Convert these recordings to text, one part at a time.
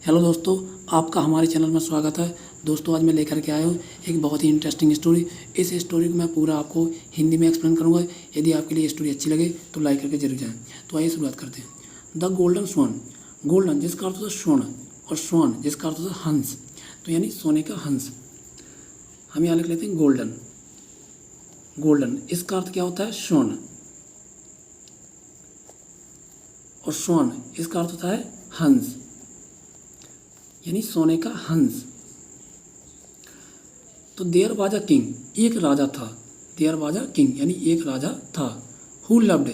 Hello दोस्तों, आपका हमारे चैनल में स्वागत है। दोस्तों, आज मैं लेकर के आया हूँ एक बहुत ही इंटरेस्टिंग स्टोरी। इस स्टोरी को मैं पूरा आपको हिंदी में एक्सप्लेन करूँगा। यदि आपके लिए स्टोरी अच्छी लगे तो लाइक करके जरूर जाएं। तो आइए शुरुआत करते हैं। The golden sworn. गोल्डन जिसका अर्थ होता है स्वर्ण, और स्वॉन जिसका अर्थ होता है हंस, तो यानी सोने का हंस। हम यहाँ लिख लेते हैं गोल्डन। गोल्डन इसका अर्थ क्या होता है? स्वर्ण। और स्वॉन इसका अर्थ होता है हंस, यानी सोने का हंस। तो देयर वाज अ किंग, एक राजा था। देयर वाज अ किंग यानी एक राजा था। हु लव्ड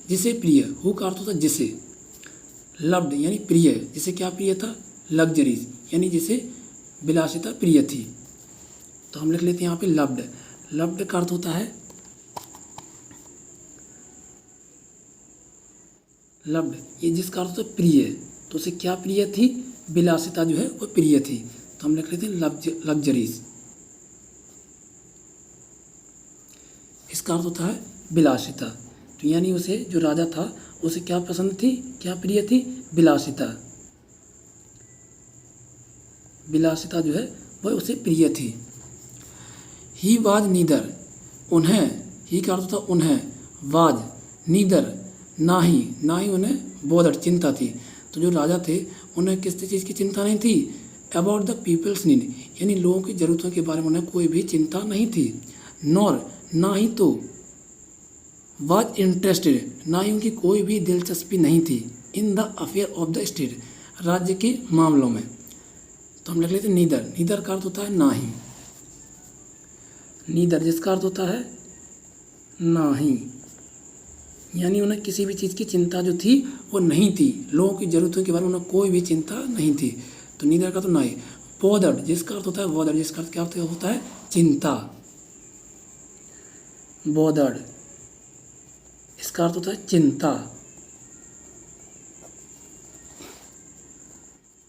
जिसे प्रिय, हु का अर्थ होता है जिसे, लव्ड यानी प्रिय, जिसे क्या प्रिय था? लग्जरीज यानी जिसे विलासिता प्रिय थी। तो हम लिख लेते हैं यहाँ पे लव्ड। लव्ड का अर्थ होता है लव्ड, ये जिसका अर्थ होता है प्रिय, तो उसे क्या प्रिय थी? विलासिता जो है वो प्रिय थी। तो हम लिख लेते हैं लग्जरीज। इसका अर्थ होता है विलासिता। तो यानी उसे, जो राजा था, उसे क्या पसंद थी, क्या प्रिय थी? विलासिता। विलासिता जो है वह उसे प्रिय थी। ही वाज नीदर, उन्हें, ही का अर्थ होता उन्हें, वाज नीदर ना ही उन्हें बोदर चिंता थी। तो जो राजा थे उन्हें किस चीज़ की चिंता नहीं थी? अबाउट द पीपल्स नीड, यानी लोगों की ज़रूरतों के बारे में उन्हें कोई भी चिंता नहीं थी। नॉर ना ही तो, वाज इंटरेस्टेड ना ही उनकी कोई भी दिलचस्पी नहीं थी। In the affair of the state, राज्य के मामलों में। तो हम लिख लेते हैं नीदर। नीदर का अर्थ होता है ना ही। नीदर जिसका अर्थ होता है ना ही, यानी उन्हें किसी भी चीज़ की चिंता जो थी वो नहीं थी। लोगों की ज़रूरतों के बारे में उन्हें कोई भी चिंता नहीं थी। तो नीदर का तो ना ही। बोदर्ड जिसका अर्थ होता है बोदर्ड, जिसका अर्थ क्या होता है? चिंता। बोदर्ड इसका अर्थ होता है चिंता।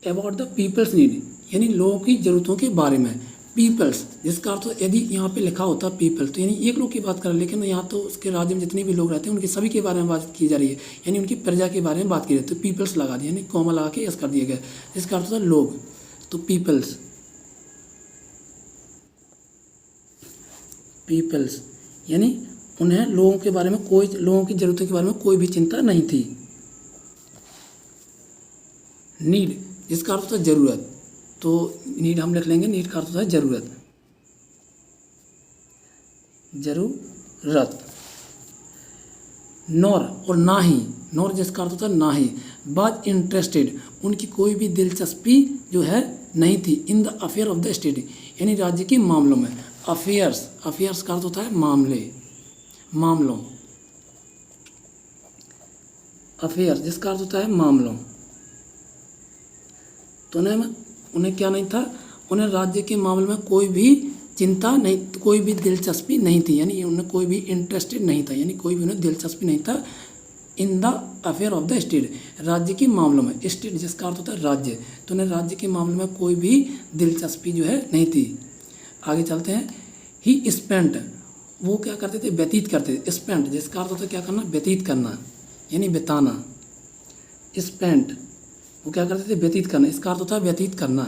अबाउट द पीपल्स नीड, यानी लोगों की ज़रूरतों के बारे में। पीपल्स जिसका अर्थ, यदि यहाँ पे लिखा होता पीपल्स तो यानी एक लोग की बात करें, लेकिन यहाँ तो उसके राज्य में जितने भी लोग रहते हैं उनके सभी के बारे में बात की जा रही है, यानी उनकी प्रजा के बारे में बात की जाती है। तो पीपल्स लगा दिया, यानी कॉमा लगा के यस कर दिया गया, जिसका अर्थ होता है लोग। तो पीपल्स, पीपल्स यानी उन्हें लोगों के बारे में कोई, लोगों की ज़रूरतों के बारे में कोई भी चिंता नहीं थी। नीड जिसका अर्थ होता है ज़रूरत, तो नीड हम लिख लेंगे, नीड का अर्थ होता है ज़रूरत। ज़रूरत। नॉर और ना ही, नॉर जिसका अर्थ होता है ना ही। बाज इंटरेस्टेड उनकी कोई भी दिलचस्पी जो है नहीं थी। In the affair of the state यानी राज्य के मामलों में। अफेयर्स, अफेयर्स का अर्थ होता है मामले, मामलों। अफेयर जिसका अर्थ होता है मामलों। तो उन्हें क्या नहीं था? उन्हें राज्य के मामले में कोई भी चिंता नहीं, कोई भी दिलचस्पी नहीं थी, यानी उन्हें कोई भी इंटरेस्टेड नहीं था, यानी कोई भी उन्हें दिलचस्पी नहीं था। In the affair of the state, राज्य के मामलों में। स्टेट जिसका अर्थ होता है राज्य, तो उन्हें राज्य के मामले में कोई भी दिलचस्पी जो है नहीं थी। आगे चलते हैं। ही स्पेंट, वो क्या करते थे? व्यतीत करते थे। स्पेंट जिसका अर्थ होता है क्या करना? व्यतीत करना, यानी बिताना। स्पेंट वो क्या करते थे? व्यतीत करना, इसका अर्थ होता है व्यतीत करना।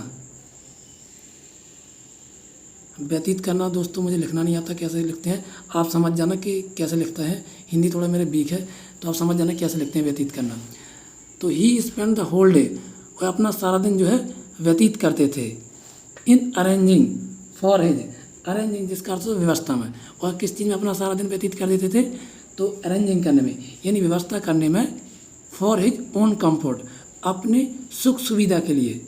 व्यतीत करना दोस्तों मुझे लिखना नहीं आता, कैसे लिखते हैं आप समझ जाना कि कैसे लिखता है। हिंदी थोड़ा मेरे वीक है, तो आप समझ जाना कैसे लिखते हैं व्यतीत करना। तो ही स्पेंड द होल डे, वह अपना सारा दिन जो है व्यतीत करते थे। इन अरेंजिंग फॉर हिज, अरेंजिंग जिसका अर्थ है व्यवस्था में। वह किस चीज़ में अपना सारा दिन व्यतीत कर देते थे? तो अरेंजिंग करने में, यानी व्यवस्था करने में। फॉर हिज ओन कम्फर्ट, अपने सुख सुविधा के लिए।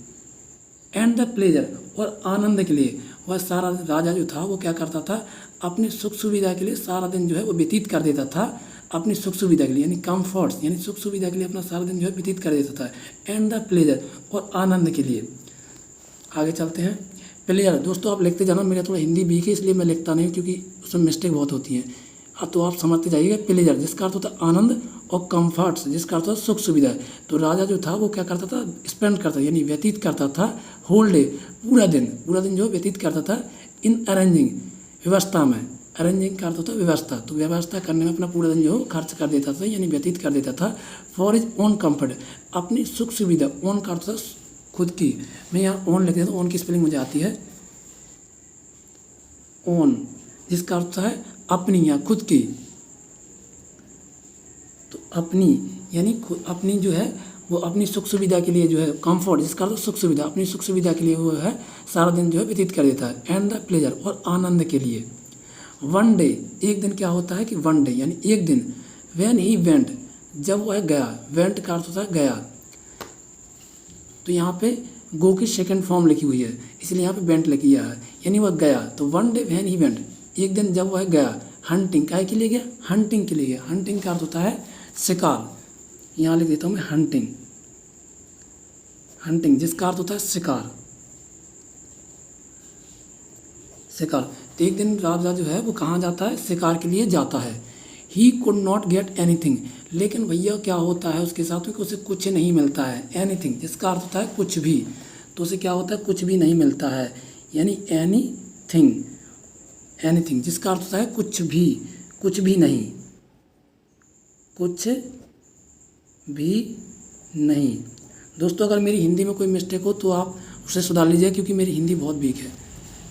एंड द प्लेजर, और आनंद के लिए। वह सारा राजा जो था वो क्या करता था? अपनी सुख सुविधा के लिए सारा दिन जो है वो व्यतीत कर देता था। अपनी सुख सुविधा के लिए, यानी कम्फर्ट्स, यानी सुख सुविधा के लिए अपना सारा दिन जो है व्यतीत कर देता था। एंड द प्लेजर, और आनंद के लिए। आगे चलते हैं। प्लेजर दोस्तों आप लिखते जाना, मेरा थोड़ा हिंदी वीक है इसलिए मैं लिखता नहीं, क्योंकि उसमें मिस्टेक बहुत होती है। तो आप समझते जाइएगा। प्लेजर जिसका अर्थ होता है आनंद, और कम्फर्ट्स जिसका अर्थ होता है सुख सुविधा। तो राजा जो था वो क्या करता था? स्पेंड करता, यानी व्यतीत करता था होल डे, पूरा दिन जो व्यतीत करता था। इन अरेंजिंग, व्यवस्था में। अरेंजिंग का अर्थ होता है व्यवस्था, तो व्यवस्था करने में अपना पूरा दिन जो खर्च कर देता था, यानी व्यतीत कर देता था। फॉर इज ओन कम्फर्ट, अपनी सुख सुविधा। ओन का अर्थ होता है खुद की। मैं यहाँ ओन लिख देता हूँ, ओन की स्पेलिंग मुझे आती है ओन, जिसका अर्थ है अपनी या खुद की। तो अपनी यानी अपनी जो है वो अपनी सुख सुविधा के लिए जो है, कंफर्ट जिसका अर्थ सुख सुविधा, अपनी सुख सुविधा के लिए वो है सारा दिन जो है व्यतीत कर देता है। एंड द प्लेजर और आनंद के लिए। वन डे एक दिन क्या होता है कि वन डे यानी एक दिन, व्हेन ही वेंट जब वह गया, वेंट का अर्थ होता है गया। तो यहाँ पे गो की सेकंड फॉर्म लिखी हुई है इसलिए यहाँ पे वेंट लिखी है यानी वह गया। तो one day when he went एक दिन जब वह गया, हंटिंग काहे के लिए गया, हंटिंग के लिए गया। हंटिंग का अर्थ होता है शिकार, यहाँ लिख देता हूँ मैं हंटिंग, हंटिंग जिसका अर्थ होता है शिकार, शिकार। तो एक दिन राजा जो है वो कहाँ जाता है, शिकार के लिए जाता है। He could not get anything, लेकिन भैया क्या होता है उसके साथ में कि उसे कुछ नहीं मिलता है। एनीथिंग जिसका अर्थ होता है कुछ भी, तो उसे क्या होता है कुछ भी नहीं मिलता है, यानी एनीथिंग, एनीथिंग जिसका अर्थ होता है कुछ भी, कुछ भी नहीं, कुछ भी नहीं। दोस्तों अगर मेरी हिंदी में कोई मिस्टेक हो तो आप उसे सुधार लीजिए क्योंकि मेरी हिंदी बहुत वीक है।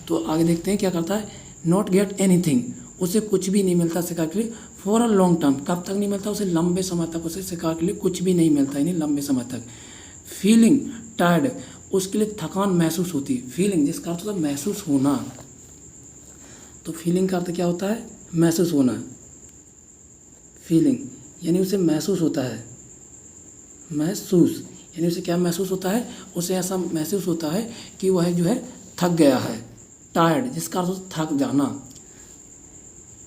तो आगे देखते हैं क्या करता है। नॉट गेट एनीथिंग, उसे कुछ भी नहीं मिलता शिकार के लिए। फॉर अ लॉन्ग टर्म, कब तक नहीं मिलता उसे, लंबे समय तक उसे शिकार के लिए कुछ भी नहीं मिलता यानी लंबे समय तक। फीलिंग टायर्ड, उसके लिए थकान महसूस होती। फीलिंग जिसका अर्थ होता है महसूस होना, तो फीलिंग का अर्थ क्या होता है महसूस होना। फीलिंग यानी उसे महसूस होता है, महसूस यानी उसे क्या महसूस होता है, उसे ऐसा महसूस होता है कि वह जो है थक गया है। टायर्ड जिसका अर्थ होता है थक जाना।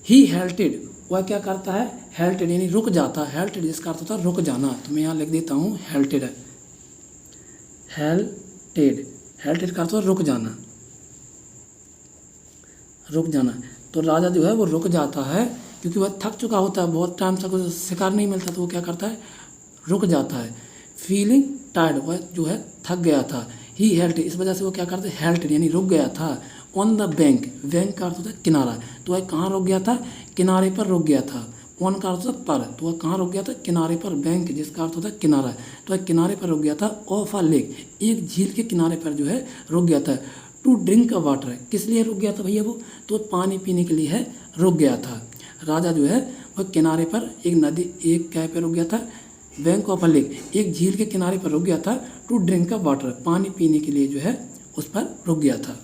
ही हेल्टेड, वह क्या करता है हेल्टेड यानी रुक जाता है। हेल्टेड जिसका अर्थ होता है रुक जाना, तो मैं यहाँ लिख देता हूँ हेल्टेड, हेल्टेड, हेल्टेड का अर्थ होता है रुक जाना, रुक जाना। तो राजा जो है वो रुक जाता है क्योंकि वह थक चुका होता है, बहुत टाइम तक उसे शिकार नहीं मिलता, तो वो क्या करता है रुक जाता है। फीलिंग टायर्ड, वह जो है थक गया था। ही हेल्टेड, इस वजह से वो क्या करते हैं हेल्टेड यानी रुक गया था। ऑन द बैंक, बैंक का अर्थ होता है किनारा, तो वह कहाँ रुक गया था, किनारे पर रुक गया था। ऑन का अर्थ होता है पर, तो वह कहाँ रुक गया था, किनारे पर। बैंक जिसका अर्थ होता है किनारा, तो वह किनारे पर रुक गया था। ऑफ अ लेक, एक झील के किनारे पर जो है रुक गया था। टू ड्रिंक अ वाटर, किस लिए रुक गया था भैया वो, तो पानी पीने के लिए है रुक गया था। राजा जो है वह किनारे पर एक नदी, एक क्या पे रुक गया था, बैंक ऑफ अ लेक, एक झील के किनारे पर रुक गया था। टू ड्रिंक अ वाटर, पानी पीने के लिए जो है उस पर रुक गया था।